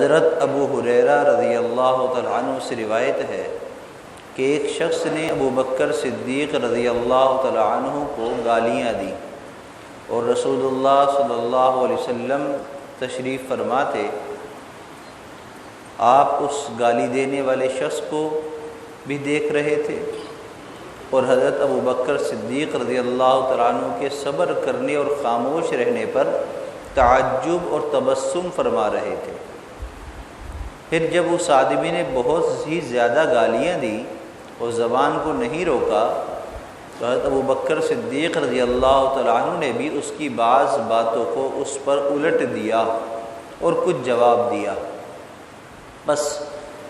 حضرت ابو ہریرہ رضی اللہ تعالیٰ عنہ سے روایت ہے کہ ایک شخص نے ابو بکر صدیق رضی اللہ تعالیٰ عنہ کو گالیاں دیں اور رسول اللہ صلی اللہ علیہ وسلم تشریف فرما تھے۔ آپ اس گالی دینے والے شخص کو بھی دیکھ رہے تھے اور حضرت ابو بکر صدیق رضی اللہ تعالیٰ عنہ کے صبر کرنے اور خاموش رہنے پر تعجب اور تبسم فرما رہے تھے۔ پھر جب اس آدمی نے بہت ہی زیادہ گالیاں دیں اور زبان کو نہیں روکا تو حضرت ابو بکر صدیق رضی اللہ تعالیٰ عنہ نے بھی اس کی بعض باتوں کو اس پر الٹ دیا اور کچھ جواب دیا۔ بس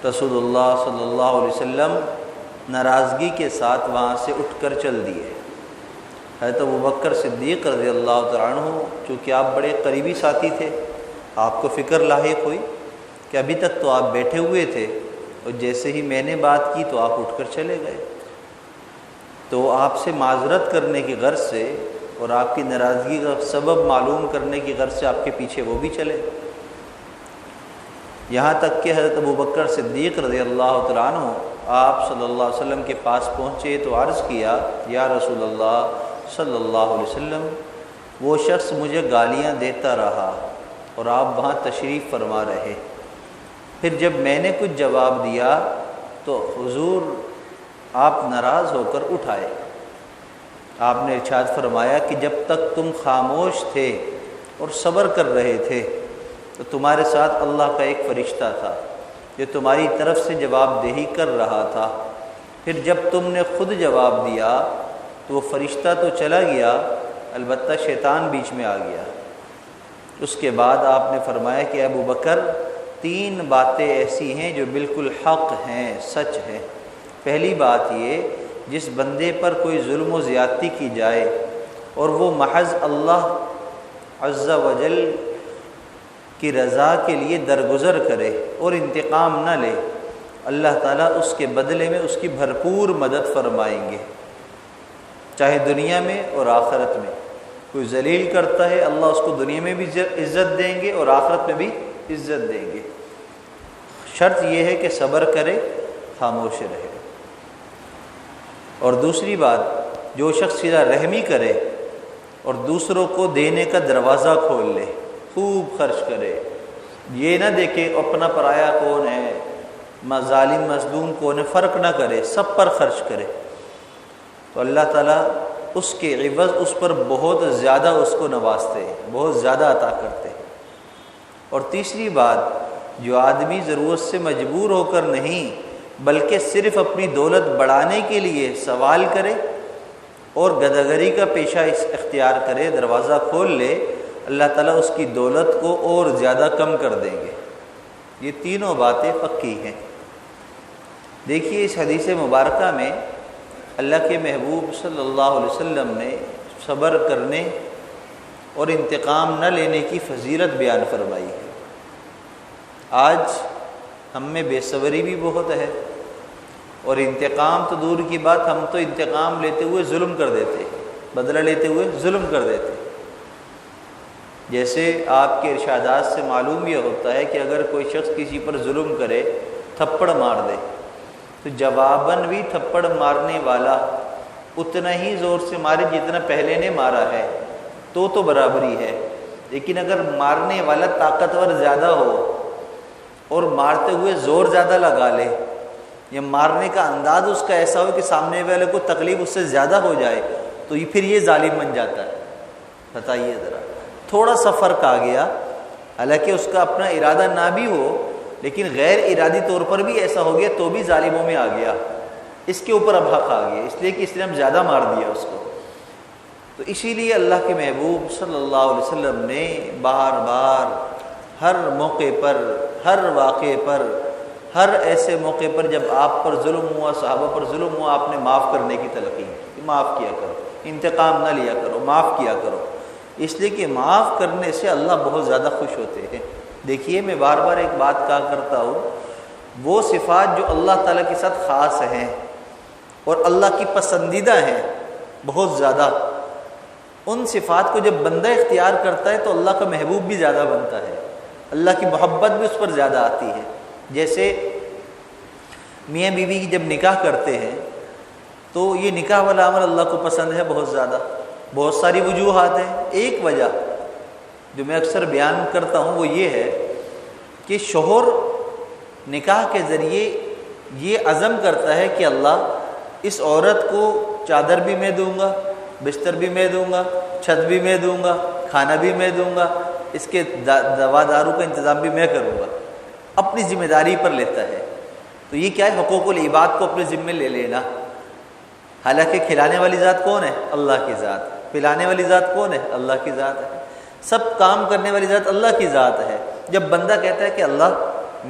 رسول اللہ صلی اللہ علیہ وسلم ناراضگی کے ساتھ وہاں سے اٹھ کر چل دیے۔ حضرت ابو بکر صدیق رضی اللہ تعالیٰ عنہ چونکہ آپ بڑے قریبی ساتھی تھے، آپ کو فکر لاحق ہوئی کہ ابھی تک تو آپ بیٹھے ہوئے تھے اور جیسے ہی میں نے بات کی تو آپ اٹھ کر چلے گئے، تو آپ سے معذرت کرنے کی غرض سے اور آپ کی ناراضگی کا سبب معلوم کرنے کی غرض سے آپ کے پیچھے وہ بھی چلے، یہاں تک کہ حضرت ابو بکر صدیق رضی اللہ تعالیٰ عنہ آپ صلی اللہ علیہ وسلم کے پاس پہنچے تو عرض کیا، یا رسول اللہ صلی اللہ علیہ وسلم، وہ شخص مجھے گالیاں دیتا رہا اور آپ وہاں تشریف فرما رہے، پھر جب میں نے کچھ جواب دیا تو حضور آپ ناراض ہو کر اٹھ آئے۔ آپ نے ارشاد فرمایا کہ جب تک تم خاموش تھے اور صبر کر رہے تھے تو تمہارے ساتھ اللہ کا ایک فرشتہ تھا جو تمہاری طرف سے جواب دہی کر رہا تھا، پھر جب تم نے خود جواب دیا تو وہ فرشتہ تو چلا گیا، البتہ شیطان بیچ میں آ گیا۔ اس کے بعد آپ نے فرمایا کہ ابو بکر، 3 باتیں ایسی ہیں جو بالکل حق ہیں، سچ ہیں۔ پہلی بات یہ، جس بندے پر کوئی ظلم و زیادتی کی جائے اور وہ محض اللہ عز و جل کی رضا کے لیے درگزر کرے اور انتقام نہ لے، اللہ تعالیٰ اس کے بدلے میں اس کی بھرپور مدد فرمائیں گے، چاہے دنیا میں اور آخرت میں۔ کوئی ذلیل کرتا ہے، اللہ اس کو دنیا میں بھی عزت دیں گے اور آخرت میں بھی عزت دیں گے، شرط یہ ہے کہ صبر کرے، خاموش رہے۔ اور دوسری بات، جو شخص صلہ رحمی کرے اور دوسروں کو دینے کا دروازہ کھول لے، خوب خرچ کرے، یہ نہ دیکھے اپنا پرایا کون ہے، ظالم مظلوم کون ہے، فرق نہ کرے، سب پر خرچ کرے، تو اللہ تعالیٰ اس کے عوض اس پر بہت زیادہ اس کو نوازتے ہیں، بہت زیادہ عطا کرتے ہیں۔ اور تیسری بات، جو آدمی ضرورت سے مجبور ہو کر نہیں بلکہ صرف اپنی دولت بڑھانے کے لیے سوال کرے اور گداگری کا پیشہ اختیار کرے، دروازہ کھول لے، اللہ تعالیٰ اس کی دولت کو اور زیادہ کم کر دیں گے۔ یہ تینوں باتیں پکی ہیں۔ دیکھیے اس حدیث مبارکہ میں اللہ کے محبوب صلی اللہ علیہ وسلم نے صبر کرنے اور انتقام نہ لینے کی فضیلت بیان فرمائی ہے۔ آج ہم میں بے صبری بھی بہت ہے اور انتقام تو دور کی بات، ہم تو انتقام لیتے ہوئے ظلم کر دیتے، بدلہ لیتے ہوئے ظلم کر دیتے۔ جیسے آپ کے ارشادات سے معلوم یہ ہوتا ہے کہ اگر کوئی شخص کسی پر ظلم کرے، تھپڑ مار دے، تو جواباً بھی تھپڑ مارنے والا اتنا ہی زور سے مارے جتنا پہلے نے مارا ہے تو برابری ہے، لیکن اگر مارنے والا طاقتور زیادہ ہو اور مارتے ہوئے زور زیادہ لگا لے یا مارنے کا انداز اس کا ایسا ہو کہ سامنے والے کو تکلیف اس سے زیادہ ہو جائے تو یہ پھر یہ ظالم بن جاتا ہے۔ بتائیے ذرا، تھوڑا سا فرق آ گیا، حالانکہ اس کا اپنا ارادہ نہ بھی ہو لیکن غیر ارادی طور پر بھی ایسا ہو گیا تو بھی ظالموں میں آ گیا، اس کے اوپر اب حق آ گیا، اس لیے کہ اس نے ہم زیادہ مار دیا اس کو۔ تو اسی لیے اللہ کے محبوب صلی اللہ علیہ وسلم نے بار بار ہر موقع پر، ہر واقعے پر، ہر ایسے موقع پر جب آپ پر ظلم ہوا، صحابہ پر ظلم ہوا، آپ نے معاف کرنے کی تلقین کی، معاف کیا کرو، انتقام نہ لیا کرو، معاف کیا کرو، اس لیے کہ معاف کرنے سے اللہ بہت زیادہ خوش ہوتے ہیں۔ دیکھیے میں بار بار ایک بات کہا کرتا ہوں، وہ صفات جو اللہ تعالیٰ کے ساتھ خاص ہیں اور اللہ کی پسندیدہ ہیں بہت زیادہ، ان صفات کو جب بندہ اختیار کرتا ہے تو اللہ کا محبوب بھی زیادہ بنتا ہے۔ اللہ کی محبت بھی اس پر زیادہ آتی ہے۔ جیسے میاں بیوی کی جب نکاح کرتے ہیں تو یہ نکاح والا عمل اللہ کو پسند ہے بہت زیادہ، بہت ساری وجوہات ہیں۔ ایک وجہ جو میں اکثر بیان کرتا ہوں وہ یہ ہے کہ شوہر نکاح کے ذریعے یہ عزم کرتا ہے کہ اللہ اس عورت کو چادر بھی میں دوں گا، بستر بھی میں دوں گا، چھت بھی میں دوں گا، کھانا بھی میں دوں گا، اس کے دوا دارو کا انتظام بھی میں کروں گا، اپنی ذمہ داری پر لیتا ہے۔ تو یہ کیا ہے؟ حقوق العباد کو اپنے ذمے لے لینا۔ حالانکہ کھلانے والی ذات کون ہے؟ اللہ کی ذات۔ پلانے والی ذات کون ہے؟ اللہ کی ذات ہے۔ سب کام کرنے والی ذات اللہ کی ذات ہے۔ جب بندہ کہتا ہے کہ اللہ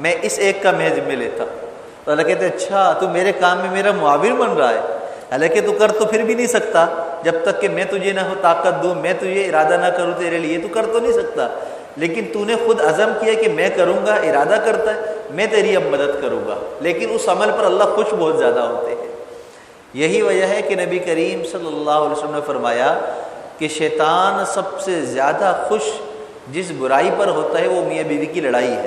میں اس ایک کا میں ذمہ لیتا ہوں، تو اللہ کہتے ہیں اچھا تو میرے کام میں میرا معاون بن رہا ہے، حالانکہ تو کر تو پھر بھی نہیں سکتا جب تک کہ میں تجھے نہ ہو طاقت دوں، میں تجھے ارادہ نہ کروں تیرے لیے، تو کر تو نہیں سکتا، لیکن تو نے خود عزم کیا کہ میں کروں گا، ارادہ کرتا ہے میں تیری اب مدد کروں گا، لیکن اس عمل پر اللہ خوش بہت زیادہ ہوتے ہیں۔ یہی وجہ ہے کہ نبی کریم صلی اللہ علیہ وسلم نے فرمایا کہ شیطان سب سے زیادہ خوش جس برائی پر ہوتا ہے وہ میاں بیوی کی لڑائی ہے،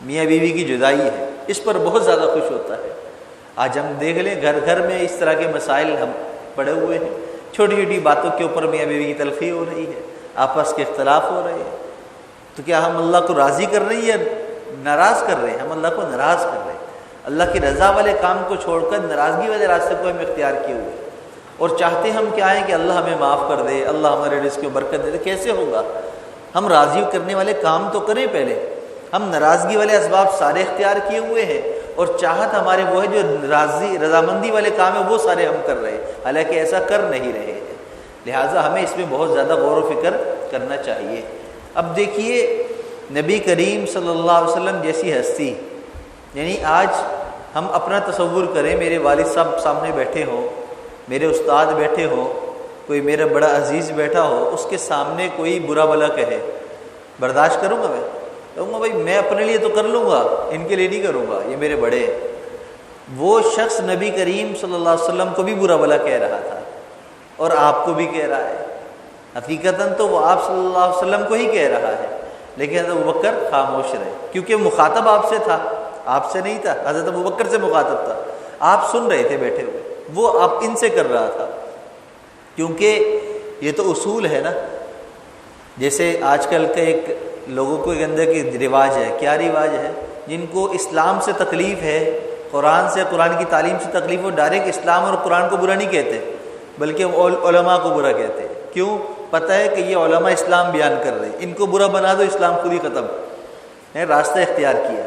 میاں بیوی کی جدائی ہے، اس پر بہت زیادہ خوش ہوتا ہے۔ آج ہم دیکھ لیں گھر گھر میں اس طرح کے مسائل ہم پڑے ہوئے ہیں، چھوٹی چھوٹی باتوں کے اوپر میاں بیوی کی تلخی ہو رہی ہے، آپس کے اختلاف ہو رہے ہیں۔ تو کیا ہم اللہ کو راضی کر رہے ہیں یا ناراض کر رہے ہیں؟ ہم اللہ کو ناراض کر رہے ہیں۔ اللہ کی رضا والے کام کو چھوڑ کر ناراضگی والے راستے کو ہم اختیار کیے ہوئے ہیں، اور چاہتے ہم کیا ہیں کہ اللہ ہمیں معاف کر دے، اللہ ہمارے رزق میں برکت دے۔ کیسے ہوگا؟ ہم راضی کرنے والے کام تو کریں پہلے۔ ہم ناراضگی والے اسباب سارے اختیار کیے ہوئے ہیں، اور چاہت ہمارے وہ ہے جو رضامندی والے کام ہیں وہ سارے ہم کر رہے ہیں، حالانکہ ایسا کر نہیں رہے ہیں۔ لہٰذا ہمیں اس میں بہت زیادہ غور و فکر کرنا چاہیے۔ اب دیکھیے نبی کریم صلی اللہ علیہ وسلم جیسی ہستی، یعنی آج ہم اپنا تصور کریں، میرے والد صاحب سامنے بیٹھے ہوں، میرے استاد بیٹھے ہوں، کوئی میرا بڑا عزیز بیٹھا ہو، اس کے سامنے کوئی برا بھلا کہے، برداشت کروں گا؟ میں کہوں گا بھائی میں اپنے لیے تو کر لوں گا، ان کے لیے نہیں کروں گا، یہ میرے بڑے ہیں۔ وہ شخص نبی کریم صلی اللہ علیہ وسلم کو بھی برا بھلا کہہ رہا تھا، اور آپ کو بھی کہہ رہا ہے۔ حقیقتاً تو وہ آپ صلی اللہ علیہ وسلم کو ہی کہہ رہا ہے، لیکن حضرت ابوبکر خاموش رہے، کیونکہ مخاطب آپ سے تھا، آپ سے نہیں تھا، حضرت ابوبکر سے مخاطب تھا، آپ سن رہے تھے بیٹھے ہوئے، وہ آپ ان سے کر رہا تھا، کیونکہ یہ تو اصول ہے نا۔ جیسے آج کل کا ایک لوگوں کو کے اندر کی رواج ہے، کیا رواج ہے؟ جن کو اسلام سے تکلیف ہے، قرآن سے، قرآن کی تعلیم سے تکلیف، وہ ڈائریکٹ اسلام اور قرآن کو برا نہیں کہتے، بلکہ علماء کو برا کہتے ہیں۔ کیوں؟ پتہ ہے کہ یہ علماء اسلام بیان کر رہے ہیں، ان کو برا بنا دو، اسلام خود ہی ختم ہے، راستہ اختیار کیا۔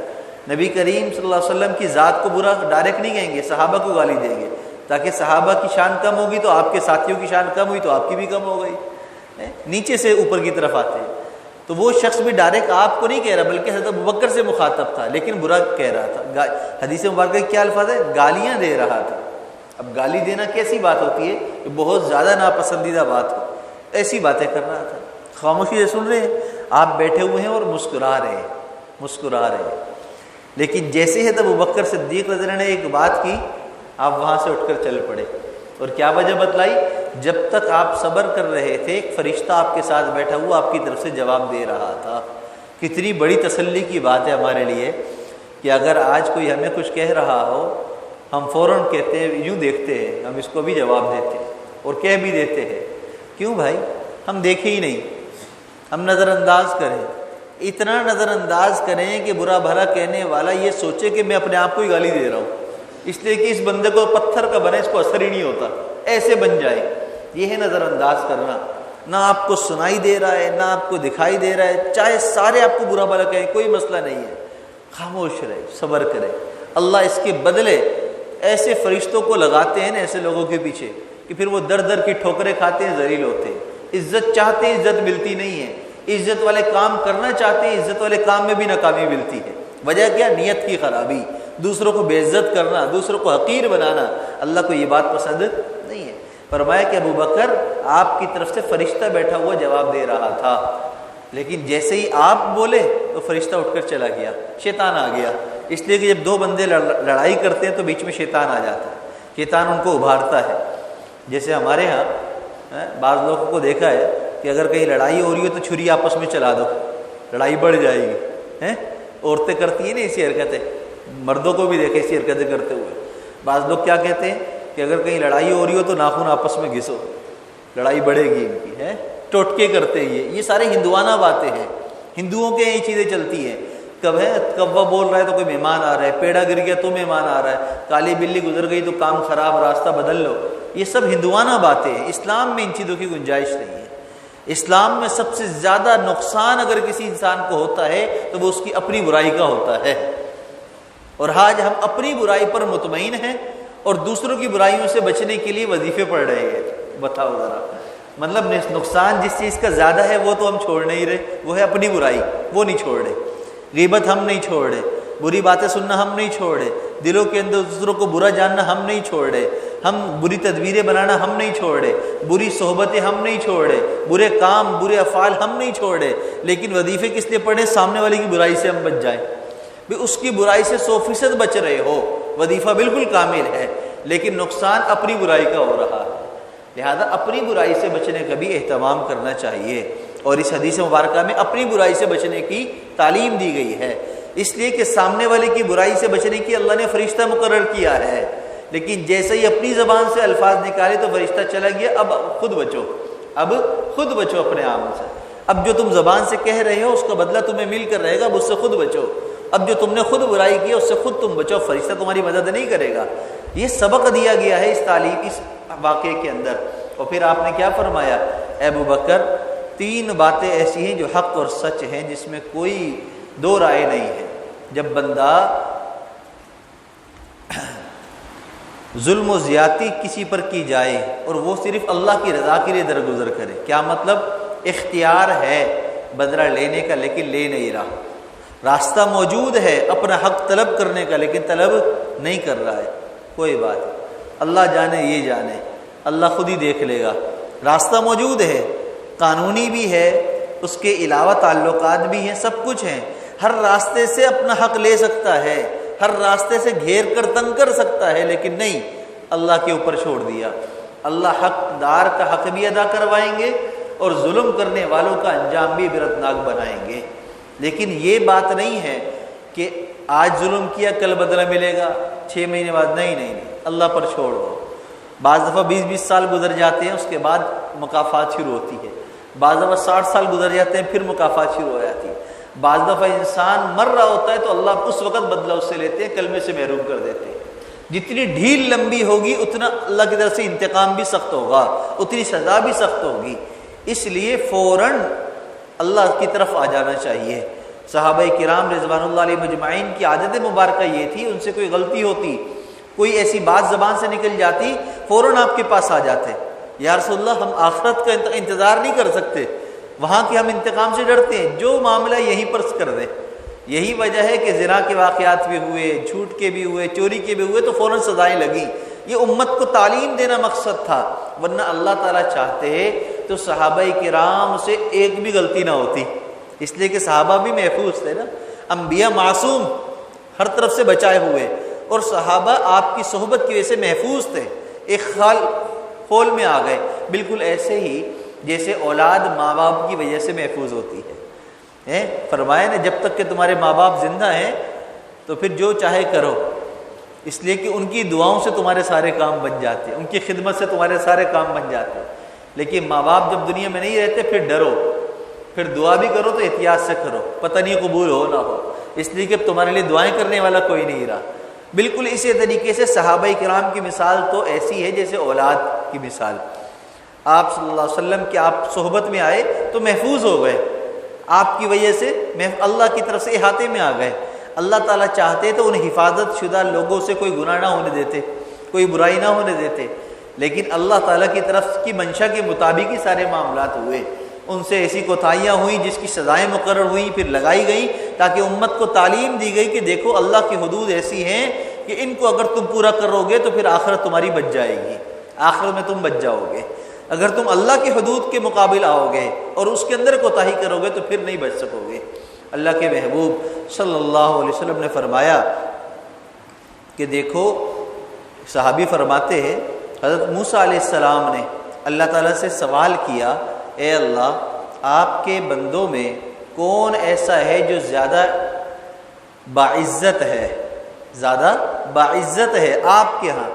نبی کریم صلی اللہ علیہ وسلم کی ذات کو برا ڈائریکٹ نہیں کہیں گے، صحابہ کو گالی دیں گے، تاکہ صحابہ کی شان کم ہوگی تو آپ کے ساتھیوں کی شان کم ہوئی تو آپ کی بھی کم ہو گئی، نیچے سے اوپر کی طرف آتے ہیں۔ تو وہ شخص بھی ڈائریکٹ آپ کو نہیں کہہ رہا، بلکہ حضرت ابوبکر سے مخاطب تھا، لیکن برا کہہ رہا تھا۔ حدیث مبارکہ کیا الفاظ ہے؟ گالیاں دے رہا تھا۔ اب گالی دینا کیسی بات ہوتی ہے کہ بہت زیادہ ناپسندیدہ بات ہو، ایسی باتیں کر رہا تھا۔ خاموشی سے سن رہے ہیں، آپ بیٹھے ہوئے ہیں اور مسکرا رہے ہیں، مسکرا رہے ہیں، لیکن جیسے ہی تب ابوبکر صدیق رضی اللہ عنہ نے ایک بات کی، آپ وہاں سے اٹھ کر چل پڑے۔ اور کیا وجہ بتلائی؟ جب تک آپ صبر کر رہے تھے ایک فرشتہ آپ کے ساتھ بیٹھا ہوا آپ کی طرف سے جواب دے رہا تھا۔ کتنی بڑی تسلی کی بات ہے ہمارے لیے کہ اگر آج کوئی ہمیں کچھ کہہ رہا ہو، ہم فوراً کہتے ہیں، یوں دیکھتے ہیں، ہم اس کو بھی جواب دیتے ہیں اور کہہ بھی دیتے ہیں۔ کیوں بھائی؟ ہم دیکھیں ہی نہیں، ہم نظر انداز کریں، اتنا نظر انداز کریں کہ برا بھلا کہنے والا یہ سوچے کہ میں اپنے آپ کو ہی گالی دے رہا ہوں، اس لیے کہ اس بندے کو پتھر کا بنے، اس کو اثر ہی نہیں ہوتا، ایسے بن جائے۔ یہ ہے نظر انداز کرنا۔ نہ آپ کو سنائی دے رہا ہے، نہ آپ کو دکھائی دے رہا ہے، چاہے سارے آپ کو برا بھلا کہیں، کوئی مسئلہ نہیں ہے، خاموش رہے، صبر کرے۔ اللہ اس کے بدلے ایسے فرشتوں کو لگاتے ہیں نا ایسے لوگوں کے پیچھے کہ پھر وہ در در کی ٹھوکریں کھاتے ہیں، ذلیل ہوتے ہیں۔ عزت چاہتے ہیں، عزت ملتی نہیں ہے، عزت والے کام کرنا چاہتے ہیں، عزت والے کام میں بھی ناکامی ملتی ہے۔ وجہ کیا؟ نیت کی خرابی، دوسروں کو بے عزت کرنا، دوسروں کو حقیر بنانا۔ اللہ کو یہ بات پسند نہیں ہے۔ فرمایا کہ ابوبکر آپ کی طرف سے فرشتہ بیٹھا ہوا جواب دے رہا تھا، لیکن جیسے ہی آپ بولے تو فرشتہ اٹھ کر چلا گیا، شیطان آ گیا۔ اس لیے کہ جب دو بندے لڑائی کرتے ہیں تو بیچ میں شیطان آ جاتا ہے، شیطان ان کو ابھارتا ہے۔ جیسے ہمارے ہاں بعض لوگوں کو دیکھا ہے کہ اگر کہیں لڑائی ہو رہی ہو تو چھری آپس میں چلا دو، لڑائی بڑھ جائے گی ہیں. عورتیں کرتی ہیں نا ایسی حرکتیں, مردوں کو بھی دیکھے ایسی حرکتیں کرتے ہوئے. بعض لوگ کیا کہتے ہیں کہ اگر کہیں لڑائی ہو رہی ہو تو ناخن آپس میں گھسو, لڑائی بڑھے گی ان کی ہے. ٹوٹکے کرتے یہ سارے ہندوانہ باتیں ہیں. ہندوؤں کے یہ چیزیں چلتی ہیں. کوا بول رہا ہے تو کوئی مہمان آ رہا ہے, پیڑا گر گیا تو مہمان آ رہا ہے, کالی بلی گزر گئی تو کام خراب, راستہ بدل لو. یہ سب ہندوانہ باتیں ہیں. اسلام میں ان چیزوں کی گنجائش نہیں ہے. اسلام میں سب سے زیادہ نقصان اگر کسی انسان کو ہوتا ہے تو وہ اس کی اپنی برائی کا ہوتا ہے. اور آج ہم اپنی برائی پر مطمئن ہیں اور دوسروں کی برائیوں سے بچنے کے لیے وظیفے پڑھ رہے ہیں. بتاؤ ذرا, مطلب نقصان جس چیز کا زیادہ ہے وہ تو ہم چھوڑ نہیں رہے, وہ ہے اپنی برائی, وہ نہیں چھوڑ رہے. غیبت ہم نہیں چھوڑ رہے, بری باتیں سننا ہم نہیں چھوڑ رہے, دلوں کے اندر دوسروں کو برا جاننا ہم نہیں چھوڑ رہے, ہم بری تدبیریں بنانا ہم نہیں چھوڑ رہے, بری صحبتیں ہم نہیں چھوڑ رہے, برے کام برے افعال ہم نہیں چھوڑ رہے. لیکن وظیفے کس لیے پڑھیں؟ سامنے والے کی برائی سے ہم بچ جائیں. اس کی برائی سے 100% بچ رہے ہو, وظیفہ بالکل کامل ہے, لیکن نقصان اپنی برائی کا ہو رہا ہے. لہذا اپنی برائی سے بچنے کا بھی اہتمام کرنا چاہیے. اور اس حدیث مبارکہ میں اپنی برائی سے بچنے کی تعلیم دی گئی ہے, اس لیے کہ سامنے والے کی برائی سے بچنے کی اللہ نے فرشتہ مقرر کیا ہے. لیکن جیسے ہی اپنی زبان سے الفاظ نکالے تو فرشتہ چلا گیا, اب خود بچو, اب خود بچو اپنے عمل سے. اب جو تم زبان سے کہہ رہے ہو اس کا بدلہ تمہیں مل کر رہے گا, اب اس سے خود بچو. اب جو تم نے خود برائی کی اس سے خود تم بچو, فرشتہ تمہاری مدد نہیں کرے گا. یہ سبق دیا گیا ہے اس تعلیم, اس واقعے کے اندر. اور پھر آپ نے کیا فرمایا؟ اے ابو بکر, 3 باتیں ایسی ہیں جو حق اور سچ ہیں, جس میں کوئی دو رائے نہیں ہے. جب بندہ ظلم و زیادتی کسی پر کی جائے اور وہ صرف اللہ کی رضا کے لیے درگزر کرے, کیا مطلب؟ اختیار ہے بدلہ لینے کا لیکن لے نہیں رہا, راستہ موجود ہے اپنا حق طلب کرنے کا لیکن طلب نہیں کر رہا ہے. کوئی بات, اللہ جانے یہ جانے, اللہ خود ہی دیکھ لے گا. راستہ موجود ہے, قانونی بھی ہے, اس کے علاوہ تعلقات بھی ہیں, سب کچھ ہیں. ہر راستے سے اپنا حق لے سکتا ہے, ہر راستے سے گھیر کر تنگ کر سکتا ہے, لیکن نہیں, اللہ کے اوپر چھوڑ دیا. اللہ حقدار کا حق بھی ادا کروائیں گے اور ظلم کرنے والوں کا انجام بھی عبرتناک بنائیں گے. لیکن یہ بات نہیں ہے کہ آج ظلم کیا کل بدلہ ملے گا 6 مہینے بعد, نہیں نہیں نہیں, اللہ پر چھوڑ دو. بعض دفعہ 20-20 سال گزر جاتے ہیں, اس کے بعد مکافات شروع ہوتی ہے. بعض دفعہ 60 سال گزر جاتے ہیں, پھر مکافات شروع ہو جاتی ہے. بعض دفعہ انسان مر رہا ہوتا ہے تو اللہ اس وقت بدلہ اس سے لیتے ہیں, کلمے سے محروم کر دیتے ہیں. جتنی ڈھیل لمبی ہوگی اتنا اللہ کی طرف سے انتقام بھی سخت ہوگا, اتنی سزا بھی سخت ہوگی. اس لیے فوراً اللہ کی طرف آ جانا چاہیے. صحابہ کرام رضوان اللہ علیہ مجمعین کی عادت مبارکہ یہ تھی, ان سے کوئی غلطی ہوتی, کوئی ایسی بات زبان سے نکل جاتی, فوراً آپ کے پاس آ جاتے, یا رسول اللہ ہم آخرت کا انتظار نہیں کر سکتے, وہاں کے ہم انتقام سے ڈرتے ہیں, جو معاملہ یہیں پر کر دیں. یہی وجہ ہے کہ زنا کے واقعات بھی ہوئے, جھوٹ کے بھی ہوئے, چوری کے بھی ہوئے, تو فوراً سزائیں لگیں. یہ امت کو تعلیم دینا مقصد تھا, ورنہ اللہ تعالیٰ چاہتے تو صحابہ کرام سے ایک بھی غلطی نہ ہوتی. اس لیے کہ صحابہ بھی محفوظ تھے نا, انبیاء معصوم, ہر طرف سے بچائے ہوئے, اور صحابہ آپ کی صحبت کی وجہ سے محفوظ تھے, ایک خول میں آ گئے. بالکل ایسے ہی جیسے اولاد ماں باپ کی وجہ سے محفوظ ہوتی ہے. فرمایا نا, جب تک کہ تمہارے ماں باپ زندہ ہیں تو پھر جو چاہے کرو, اس لیے کہ ان کی دعاؤں سے تمہارے سارے کام بن جاتے ہیں, ان کی خدمت سے تمہارے سارے کام بن جاتے ہیں. لیکن ماں باپ جب دنیا میں نہیں رہتے پھر ڈرو, پھر دعا بھی کرو تو احتیاط سے کرو, پتہ نہیں قبول ہو نہ ہو, اس لیے کہ تمہارے لیے دعائیں کرنے والا کوئی نہیں رہا. بالکل اسی طریقے سے صحابہ کرام کی مثال تو ایسی ہے جیسے اولاد کی مثال. آپ صلی اللہ علیہ وسلم کے آپ صحبت میں آئے تو محفوظ ہو گئے, آپ کی وجہ سے اللہ کی طرف سے احاطے میں آ گئے. اللہ تعالیٰ چاہتے تو ان حفاظت شدہ لوگوں سے کوئی گناہ نہ ہونے دیتے, کوئی برائی نہ ہونے دیتے, لیکن اللہ تعالیٰ کی طرف کی منشا کے مطابق ہی سارے معاملات ہوئے. ان سے ایسی کوتاہیاں ہوئیں جس کی سزائیں مقرر ہوئیں, پھر لگائی گئیں, تاکہ امت کو تعلیم دی گئی کہ دیکھو اللہ کی حدود ایسی ہیں کہ ان کو اگر تم پورا کرو گے تو پھر آخرت تمہاری بچ جائے گی, آخرت میں تم بچ جاؤ گے. اگر تم اللہ کی حدود کے مقابل آؤ گے اور اس کے اندر کوتاہی کرو گے تو پھر نہیں بچ سکو گے. اللہ کے محبوب صلی اللہ علیہ وسلم نے فرمایا کہ دیکھو, صحابی فرماتے ہیں حضرت موسیٰ علیہ السلام نے اللہ تعالیٰ سے سوال کیا, اے اللہ آپ کے بندوں میں کون ایسا ہے جو زیادہ باعزت ہے، زیادہ باعزت ہے آپ کے ہاں؟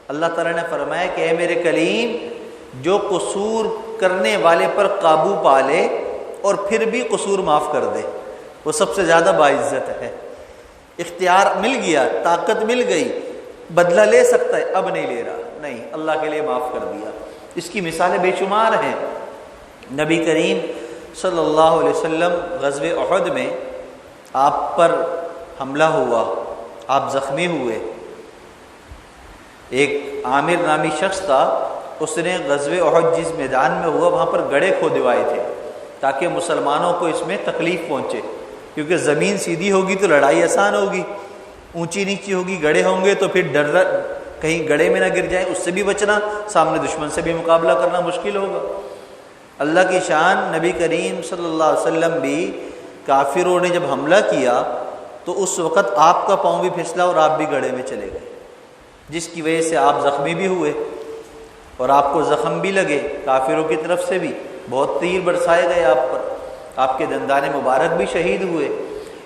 اللہ تعالیٰ نے فرمایا کہ اے میرے کلیم، جو قصور کرنے والے پر قابو پا لے اور پھر بھی قصور معاف کر دے، وہ سب سے زیادہ باعزت ہے۔ اختیار مل گیا، طاقت مل گئی، بدلہ لے سکتا ہے، اب نہیں لے رہا، نہیں، اللہ کے لیے معاف کر دیا۔ اس کی مثالیں بے شمار ہیں۔ نبی کریم صلی اللہ علیہ وسلم غزوہ احد میں آپ پر حملہ ہوا، آپ زخمی ہوئے۔ ایک عامر نامی شخص تھا، اس نے غزوہ احد جس میدان میں ہوا وہاں پر گڑھے کھودوائے تھے تاکہ مسلمانوں کو اس میں تکلیف پہنچے، کیونکہ زمین سیدھی ہوگی تو لڑائی آسان ہوگی، اونچی نیچی ہوگی، گڑھے ہوں گے تو پھر ڈر کہیں گڑھے میں نہ گر جائیں، اس سے بھی بچنا، سامنے دشمن سے بھی مقابلہ کرنا مشکل ہوگا۔ اللہ کی شان، نبی کریم صلی اللہ علیہ وسلم بھی کافروں نے جب حملہ کیا تو اس وقت آپ کا پاؤں بھی پھسلا اور آپ بھی گڑھے میں چلے گئے، جس کی وجہ سے آپ زخمی بھی ہوئے اور آپ کو زخم بھی لگے، کافروں کی طرف سے بھی بہت تیر برسائے گئے آپ پر، آپ کے دندان مبارک بھی شہید ہوئے،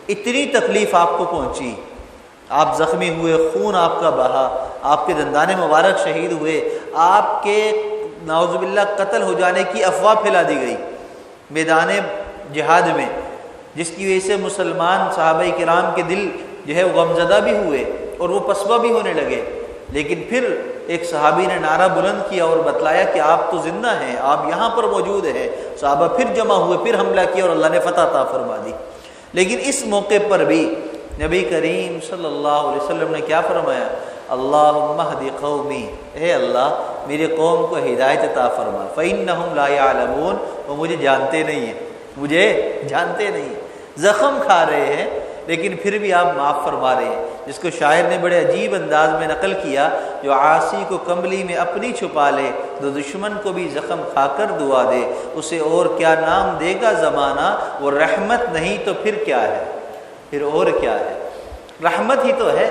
اتنی تکلیف آپ کو پہنچی، آپ زخمی ہوئے، خون آپ کا بہا، آپ کے دندان مبارک شہید ہوئے، آپ کے نعوذ باللہ قتل ہو جانے کی افواہ پھیلا دی گئی میدان جہاد میں، جس کی وجہ سے مسلمان صحابہ کرام کے دل جو ہے وہ غمزدہ بھی ہوئے اور وہ پسپا بھی ہونے لگے۔ لیکن پھر ایک صحابی نے نعرہ بلند کیا اور بتلایا کہ آپ تو زندہ ہیں، آپ یہاں پر موجود ہیں۔ صحابہ پھر جمع ہوئے، پھر حملہ کیا اور اللہ نے فتح عطا فرما دی۔ لیکن اس موقع پر بھی نبی کریم صلی اللہ علیہ وسلم نے کیا فرمایا؟ اللہم اہد قومی، اے اللہ میرے قوم کو ہدایت عطا فرما، فإنہم لا یعلمون، وہ مجھے جانتے نہیں ہیں، مجھے جانتے نہیں ہیں، زخم کھا رہے ہیں لیکن پھر بھی آپ معاف فرما رہے ہیں۔ جس کو شاعر نے بڑے عجیب انداز میں نقل کیا، جو عاصی کو کمبلی میں اپنی چھپا لے، تو دشمن کو بھی زخم کھا کر دعا دے، اسے اور کیا نام دے گا زمانہ، وہ رحمت نہیں تو پھر کیا ہے، پھر اور کیا ہے؟ رحمت ہی تو ہے،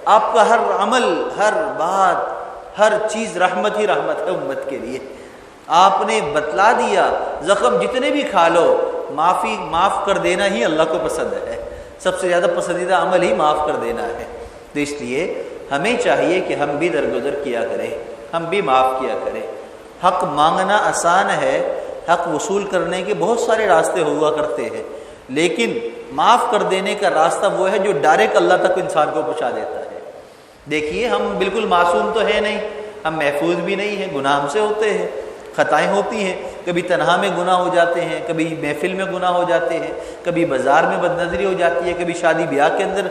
آپ کا ہر عمل، ہر بات، ہر چیز رحمت ہی رحمت ہے امت کے لیے۔ آپ نے بتلا دیا، زخم جتنے بھی کھا لو، معاف کر دینا ہی اللہ کو پسند ہے، سب سے زیادہ پسندیدہ عمل ہی معاف کر دینا ہے۔ تو اس لیے ہمیں چاہیے کہ ہم بھی درگزر کیا کریں، ہم بھی معاف کیا کریں۔ حق مانگنا آسان ہے، حق وصول کرنے کے بہت سارے راستے ہوا کرتے ہیں، لیکن معاف کر دینے کا راستہ وہ ہے جو ڈائریکٹ اللہ تک انسان کو پہنچا دیتا ہے۔ دیکھیے، ہم بالکل معصوم تو ہیں نہیں، ہم محفوظ بھی نہیں ہیں، گناہ ہم سے ہوتے ہیں، خطائیں ہوتی ہیں، کبھی تنہا میں گناہ ہو جاتے ہیں، کبھی محفل میں گناہ ہو جاتے ہیں، کبھی بازار میں بد نظری ہو جاتی ہے، کبھی شادی بیاہ کے اندر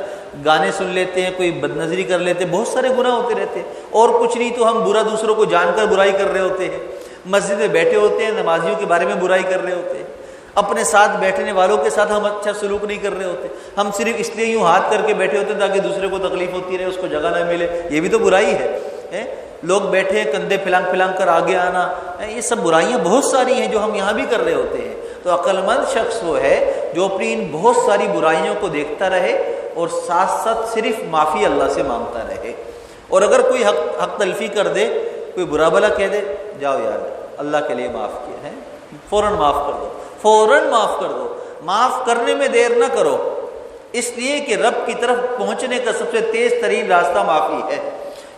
گانے سن لیتے ہیں، کوئی بد نظری کر لیتے ہیں، بہت سارے گناہ ہوتے رہتے ہیں، اور کچھ نہیں تو ہم برا دوسروں کو جان کر برائی کر رہے ہوتے ہیں، مسجد میں بیٹھے ہوتے ہیں، نمازیوں کے بارے میں برائی کر رہے ہوتے ہیں، اپنے ساتھ بیٹھنے والوں کے ساتھ ہم اچھا سلوک نہیں کر رہے ہوتے، ہم صرف اس لیے یوں ہاتھ کر کے بیٹھے ہوتے ہیں تاکہ دوسرے کو تکلیف ہوتی رہے، اس کو جگہ نہ ملے، یہ بھی تو برائی ہے۔ لوگ بیٹھے ہیں کندھے پھلانگ کر آگے آنا، یہ سب برائیاں بہت ساری ہیں جو ہم یہاں بھی کر رہے ہوتے ہیں۔ تو عقل مند شخص وہ ہے جو اپنی ان بہت ساری برائیوں کو دیکھتا رہے اور ساتھ ساتھ صرف معافی اللہ سے مانگتا رہے، اور اگر کوئی حق تلفی کر دے، کوئی برا بلا کہہ دے، جاؤ یار اللہ کے لیے معاف کیا ہے، فوراً معاف کر دو، فوراً معاف کر دو، معاف کرنے میں دیر نہ کرو، اس لیے کہ رب کی طرف پہنچنے کا سب سے تیز ترین راستہ معافی ہے۔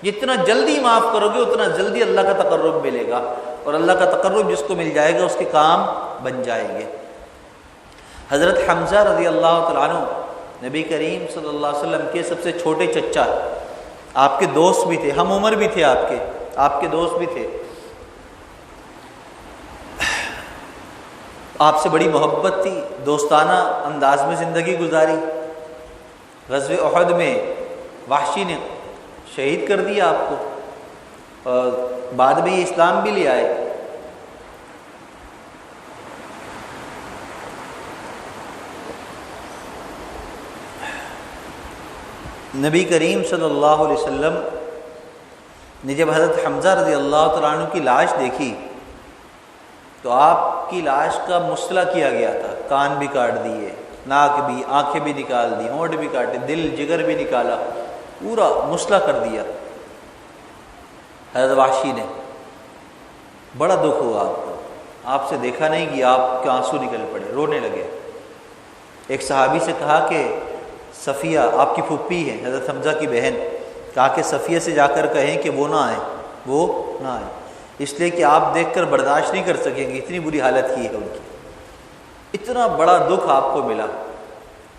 جتنا جلدی معاف کرو گے اتنا جلدی اللہ کا تقرب ملے گا، اور اللہ کا تقرب جس کو مل جائے گا اس کے کام بن جائیں گے۔ حضرت حمزہ رضی اللہ تعالیٰ عنہ نبی کریم صلی اللہ علیہ وسلم کے سب سے چھوٹے چچا، آپ کے دوست بھی تھے، ہم عمر بھی تھے، آپ کے دوست بھی تھے، آپ سے بڑی محبت تھی، دوستانہ انداز میں زندگی گزاری۔ غزوہ احد میں وحشی نے شہید کر دیا آپ کو، اور بعد میں یہ اسلام بھی لے آئے۔ نبی کریم صلی اللہ علیہ وسلم نے جب حضرت حمزہ رضی اللہ تعالیٰ عنہ کی لاش دیکھی تو آپ کی لاش کا مصلح کیا گیا تھا، کان بھی کاٹ دیے، ناک بھی، آنکھیں بھی نکال دی، ہونٹ بھی کاٹے، دل جگر بھی نکالا، پورا مصلح کر دیا حضرت وحشی نے۔ بڑا دکھ ہوا آپ کو، آپ سے دیکھا نہیں گیا، آپ کے آنسو نکل پڑے، رونے لگے، ایک صحابی سے کہا کہ صفیہ آپ کی پھوپھی ہے، حضرت حمزہ کی بہن، کہا کہ صفیہ سے جا کر کہیں کہ وہ نہ آئیں، اس لیے کہ آپ دیکھ کر برداشت نہیں کر سکیں گے، اتنی بری حالت کی ہے ان کی، اتنا بڑا دکھ آپ کو ملا،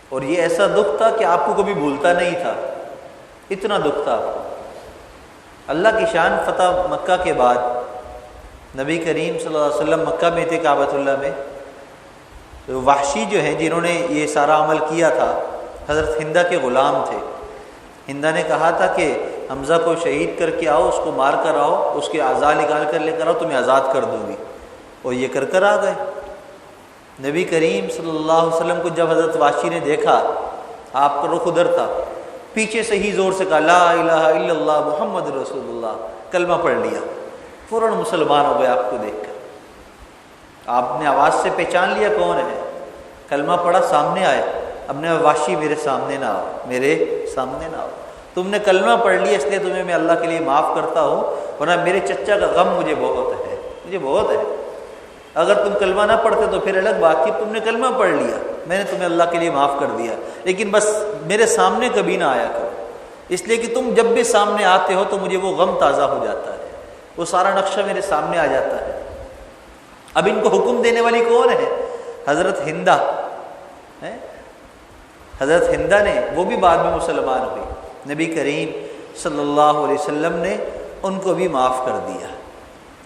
اور یہ ایسا دکھ تھا کہ آپ کو کبھی بھولتا نہیں تھا، اتنا دکھ تھا آپ کو۔ اللہ کی شان، فتح مکہ کے بعد نبی کریم صلی اللہ علیہ وسلم مکہ میں تھے، کعبۃ اللہ میں، تو وحشی جو ہیں جنہوں نے یہ سارا عمل کیا تھا حضرت ہندہ کے غلام تھے۔ ہندہ نے کہا تھا کہ حمزہ کو شہید کر کے آؤ، اس کو مار کر آؤ، اس کے اعضاء نکال کر لے کر آؤ، تمہیں آزاد کر دوں گی، اور یہ کر آ گئے۔ نبی کریم صلی اللہ علیہ وسلم کو جب حضرت وحشی نے دیکھا، آپ کا رخ ادھر تھا، پیچھے سے ہی زور سے کہا لا الہ الا اللہ محمد رسول اللہ، کلمہ پڑھ لیا، فوراً مسلمان ہو گئے آپ کو دیکھ کر۔ آپ نے آواز سے پہچان لیا کون ہے، کلمہ پڑھا، سامنے آئے، اب نے وحشی میرے سامنے نہ آؤ، تم نے کلمہ پڑھ لیا اس لیے تمہیں میں اللہ کے لیے معاف کرتا ہوں، ورنہ میرے چچا کا غم مجھے بہت ہے، اگر تم کلمہ نہ پڑھتے تو پھر الگ بات تھی، تم نے کلمہ پڑھ لیا، میں نے تمہیں اللہ کے لیے معاف کر دیا، لیکن بس میرے سامنے کبھی نہ آیا کرو، اس لیے کہ تم جب بھی سامنے آتے ہو تو مجھے وہ غم تازہ ہو جاتا ہے، وہ سارا نقشہ میرے سامنے آ جاتا ہے۔ اب ان کو حکم دینے والی کون ہے؟ حضرت ہندہ، حضرت ہندہ نے، وہ بھی بعد میں مسلمان ہوئی، نبی کریم صلی اللہ علیہ وسلم نے ان کو بھی معاف کر دیا،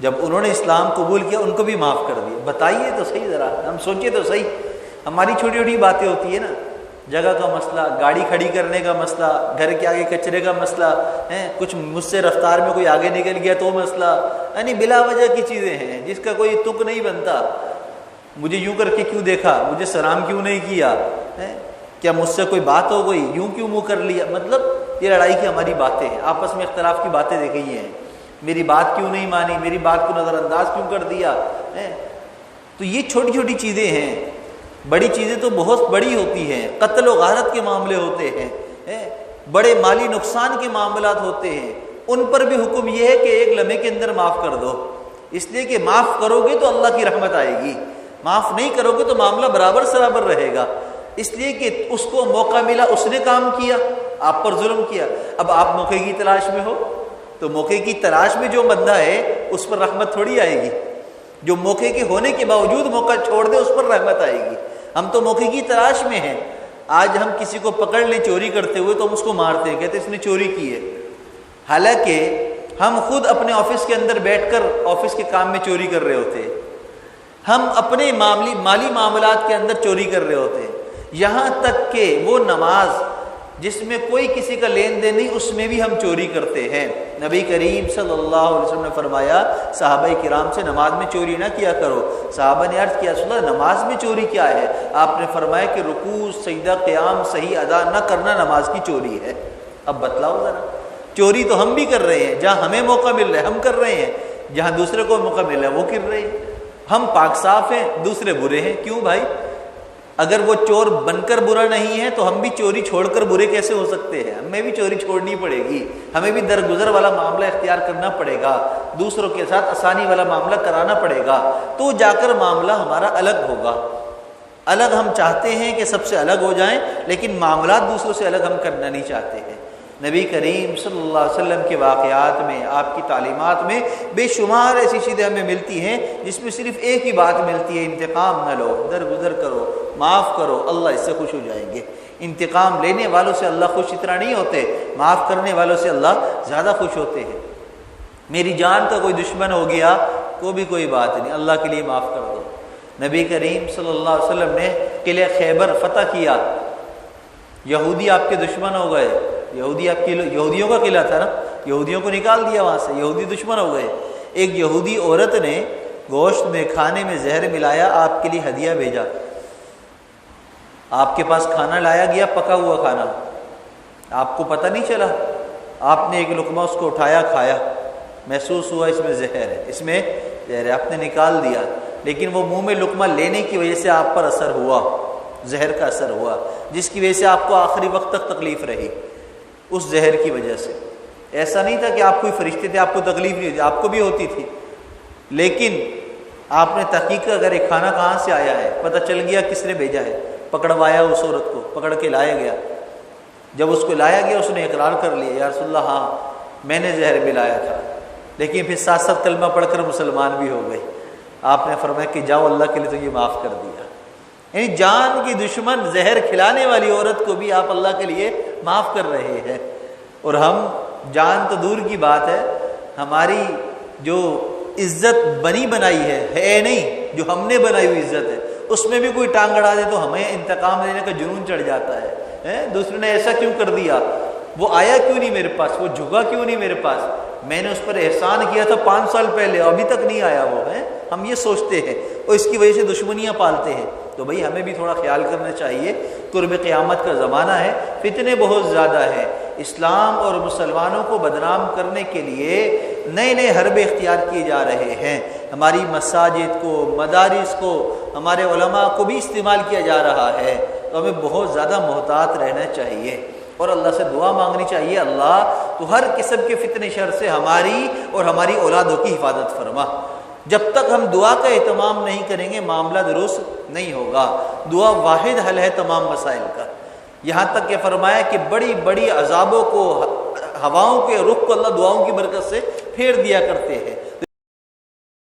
جب انہوں نے اسلام قبول کیا ان کو بھی معاف کر دیا۔ بتائیے تو صحیح، ذرا ہم سوچے تو صحیح، ہماری چھوٹی چھوٹی باتیں ہوتی ہیں نا، جگہ کا مسئلہ، گاڑی کھڑی کرنے کا مسئلہ، گھر کے آگے کچرے کا مسئلہ ہے، کچھ مجھ سے رفتار میں کوئی آگے نکل گیا تو مسئلہ، یعنی بلا وجہ کی چیزیں ہیں جس کا کوئی تک نہیں بنتا، مجھے یوں کر کے کیوں دیکھا، مجھے سلام کیوں نہیں کیا، کیا مجھ سے کوئی بات ہو گئی، یوں کیوں منہ کر لیا، مطلب یہ لڑائی کی ہماری باتیں ہیں، آپس میں اختلاف کی باتیں دیکھی ہیں، میری بات کیوں نہیں مانی، میری بات کو نظر انداز کیوں کر دیا، تو یہ چھوٹی چھوٹی چیزیں ہیں، بڑی چیزیں تو بہت بڑی ہوتی ہیں، قتل و غارت کے معاملے ہوتے ہیں، بڑے مالی نقصان کے معاملات ہوتے ہیں، ان پر بھی حکم یہ ہے کہ ایک لمحے کے اندر معاف کر دو، اس لیے کہ معاف کرو گے تو اللہ کی رحمت آئے گی، معاف نہیں کرو گے تو معاملہ برابر سرابر رہے گا، اس لیے کہ اس کو موقع ملا، اس نے کام کیا، آپ پر ظلم کیا، اب آپ موقع کی تلاش میں ہو تو موقع کی تلاش میں جو بندہ ہے اس پر رحمت تھوڑی آئے گی، جو موقع کے ہونے کے باوجود موقع چھوڑ دے اس پر رحمت آئے گی۔ ہم تو موقع کی تلاش میں ہیں، آج ہم کسی کو پکڑ لیں چوری کرتے ہوئے تو ہم اس کو مارتے ہیں، کہتے ہیں اس نے چوری کی ہے، حالانکہ ہم خود اپنے آفس کے اندر بیٹھ کر آفس کے کام میں چوری کر رہے ہوتے ہیں، ہم اپنے مالی معاملات کے اندر چوری کر رہے ہوتے ہیں، یہاں تک کہ وہ نماز جس میں کوئی کسی کا لین دین نہیں، اس میں بھی ہم چوری کرتے ہیں۔ نبی کریم صلی اللہ علیہ وسلم نے فرمایا صحابہ کرام سے نماز میں چوری نہ کیا کرو، صحابہ نے عرض کیا رسول اللہ نماز میں چوری کیا ہے؟ آپ نے فرمایا کہ رکوع سجدہ قیام صحیح ادا نہ کرنا نماز کی چوری ہے۔ اب بتلاؤ ذرا، چوری تو ہم بھی کر رہے ہیں، جہاں ہمیں موقع مل رہا ہے ہم کر رہے ہیں، جہاں دوسرے کو موقع مل رہا ہے وہ کر رہے ہیں، ہم پاک صاف ہیں دوسرے برے ہیں، کیوں بھائی؟ اگر وہ چور بن کر برا نہیں ہے تو ہم بھی چوری چھوڑ کر برے کیسے ہو سکتے ہیں؟ ہمیں بھی چوری چھوڑنی پڑے گی، ہمیں بھی درگزر والا معاملہ اختیار کرنا پڑے گا، دوسروں کے ساتھ آسانی والا معاملہ کرانا پڑے گا، تو جا کر معاملہ ہمارا الگ ہوگا۔ الگ ہم چاہتے ہیں کہ سب سے الگ ہو جائیں، لیکن معاملات دوسروں سے الگ ہم کرنا نہیں چاہتے ہیں۔ نبی کریم صلی اللہ علیہ وسلم کے واقعات میں، آپ کی تعلیمات میں بے شمار ایسی چیزیں ہمیں ملتی ہیں جس میں صرف ایک ہی بات ملتی ہے، انتقام نہ لو، درگزر کرو، معاف کرو، اللہ اس سے خوش ہو جائیں گے۔ انتقام لینے والوں سے اللہ خوش اتنا نہیں ہوتے، معاف کرنے والوں سے اللہ زیادہ خوش ہوتے ہیں۔ میری جان کا کوئی دشمن ہو گیا کو بھی کوئی بات نہیں، اللہ کے لیے معاف کر دو۔ نبی کریم صلی اللہ علیہ وسلم نے قلعہ خیبر فتح کیا، یہودی آپ کے دشمن ہو گئے، یہودیوں کا قلعہ تھا نا، یہودیوں کو نکال دیا وہاں سے، یہودی دشمن ہو گئے۔ ایک یہودی عورت نے گوشت میں کھانے میں زہر ملایا، آپ کے لیے ہدیہ بھیجا، آپ کے پاس کھانا لایا گیا، پکا ہوا کھانا، آپ کو پتہ نہیں چلا، آپ نے ایک لقمہ اس کو اٹھایا کھایا، محسوس ہوا اس میں زہر ہے، اس میں زہر ہے، آپ نے نکال دیا، لیکن وہ منہ میں لقمہ لینے کی وجہ سے آپ پر اثر ہوا، زہر کا اثر ہوا، جس کی وجہ سے آپ کو آخری وقت تک تکلیف رہی، اس زہر کی وجہ سے۔ ایسا نہیں تھا کہ آپ کوئی فرشتے تھے آپ کو تکلیف نہیں ہوتی، آپ کو بھی ہوتی تھی، لیکن آپ نے تحقیق اگر ایک کھانا کہاں سے آیا ہے، پتہ چل گیا کس نے بھیجا ہے، پکڑوایا اس عورت کو، پکڑ کے لایا گیا۔ جب اس کو لایا گیا اس نے اقرار کر لیا، یا رسول اللہ ہاں میں نے زہر ملایا تھا، لیکن پھر ساتھ ساتھ کلمہ پڑھ کر مسلمان بھی ہو گئی۔ آپ نے فرمایا کہ جاؤ اللہ کے لیے تو یہ معاف کر دیا۔ یعنی جان کی دشمن زہر کھلانے والی عورت کو بھی آپ اللہ کے لیے معاف کر رہے ہیں، اور ہم جان تو دور کی بات ہے، ہماری جو عزت بنی بنائی ہے نہیں، جو ہم نے بنائی ہوئی عزت ہے، اس میں بھی کوئی ٹانگ اڑا دے تو ہمیں انتقام لینے کا جنون چڑھ جاتا ہے۔ دوسرے نے ایسا کیوں کر دیا، وہ آیا کیوں نہیں میرے پاس، وہ جھکا کیوں نہیں میرے پاس، میں نے اس پر احسان کیا تھا 5 سال پہلے، ابھی تک نہیں آیا وہ ہے، ہم یہ سوچتے ہیں اور اس کی وجہ سے دشمنیاں پالتے ہیں۔ تو بھئی ہمیں بھی تھوڑا خیال کرنا چاہیے، قرب قیامت کا زمانہ ہے، فتنے بہت زیادہ ہیں، اسلام اور مسلمانوں کو بدنام کرنے کے لیے نئے نئے حربے اختیار کیے جا رہے ہیں، ہماری مساجد کو، مدارس کو، ہمارے علماء کو بھی استعمال کیا جا رہا ہے، تو ہمیں بہت زیادہ محتاط رہنا چاہیے اور اللہ سے دعا مانگنی چاہیے، اللہ تو ہر قسم کے فتنے شر سے ہماری اور ہماری اولادوں کی حفاظت فرما۔ جب تک ہم دعا کا اہتمام نہیں کریں گے معاملہ درست نہیں ہوگا۔ دعا واحد حل ہے تمام مسائل کا، یہاں تک کہ فرمایا کہ بڑی بڑی عذابوں کو، ہواؤں کے رخ کو اللہ دعاؤں کی برکت سے پھیر دیا کرتے ہیں۔